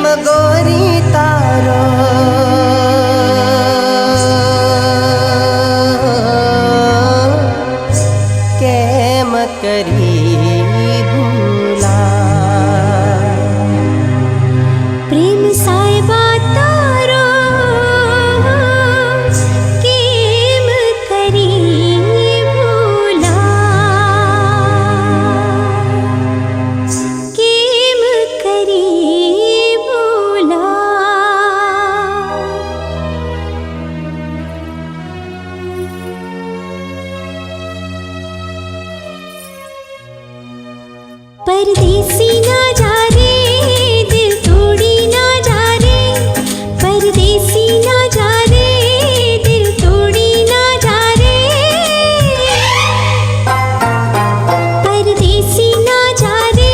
प्रेम गोरी तारो केम करी भूला। प्रेम साहिबा तारो केम करी भूला, केम करी भूला। परदेसी ना जा रे, दिल तोड़ी ना जा रे। परदेसी ना जा रे, दिल तोड़ी ना जा रे। परदेसी ना जा रे,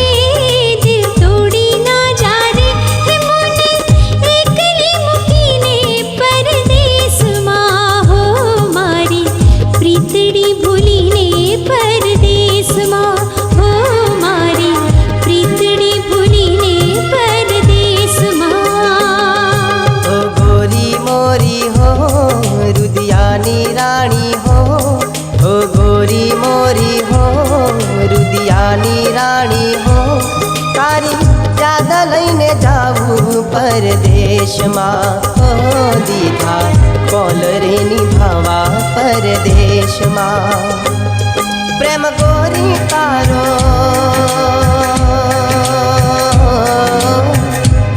दिल तोड़ी ना जा रे। हे मोने एकली मुकीने परदेस मां हो मारी प्रीतड़ी भूली ने परदेस मां हो मारी प्रीतड़ी भूली ने परदेस मां। ओ गोरी मोरी हो रुदियानी रानी हो, ओ गोरी मोरी हो रुदियानी रानी हो। तारी याद लईने जाऊं परदेश मां हो दीधा कौल रे निभावा परदेश मां। प्रेम गोरी तारो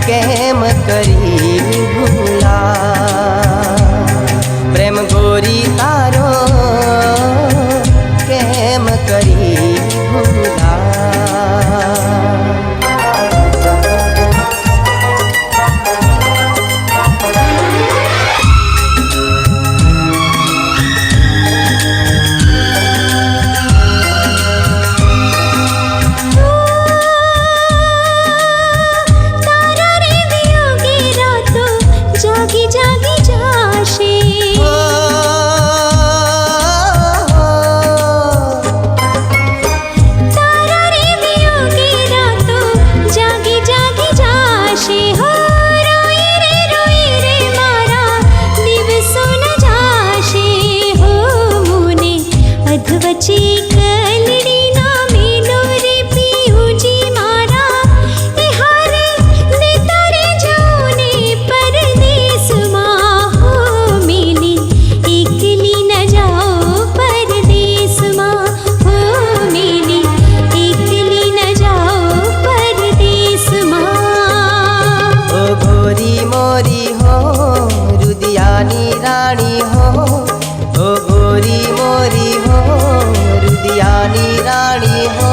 केम करी भूला। प्रेम गोरी तारो केम करी भूला। तारा रे वियोगे रातो जागी जागी जाशे। तारा रे वियोगे रातो जागी जागी जाशे। हो रोई रे मारा दिवसो न जाशे। हो मुने अधवचे कलड़ी ना मेलो रे पीऊजी मारा। ए हारे दे तारे जाने परदेस मां हो मेली एकली न जाओ परदेस मां हो मेली एकली न जाओ परदेस मां। ओ गोरी मोरी हो रुदियानी रानी हो, ओ गोरी मोरी हो रुदियानी रानी हो।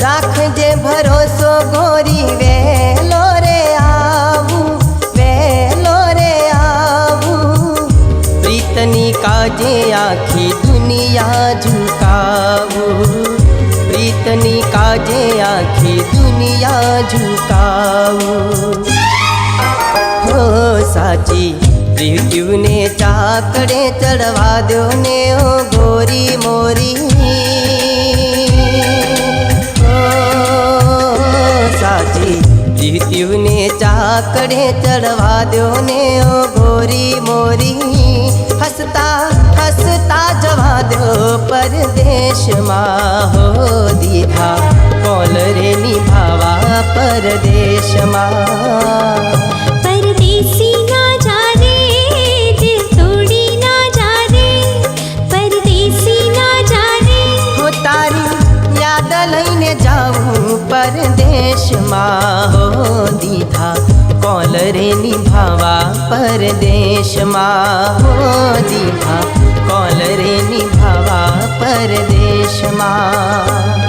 राख जे भरोसो गोरी वेलो रे आवू, वेलो रे आवू। प्रीतनी काजे आखी दुनिया झुकावू, प्रीतनी काजे आखी दुनिया झुकावू। हो साची मृत्यु ने चाकड़े चढ़वा दो ने ओ गोरी मोरी। ओ साची मृत्यु ने चाकड़े चढ़वा दो ने ओ गोरी मोरी। हंसता हंसता जवा दो परदेश मां हो दीधा कौल रे निभावा परदेश मां। परदेसी ना जा रे, दिल तोड़ी ना जा रे। परदेसी ना जा रे। हो तारी याद लईने जाऊं परदेश मां हो दीधा कौल रे निभावा परदेश मां हो दीधा कौल रे निभावा परदेश मां।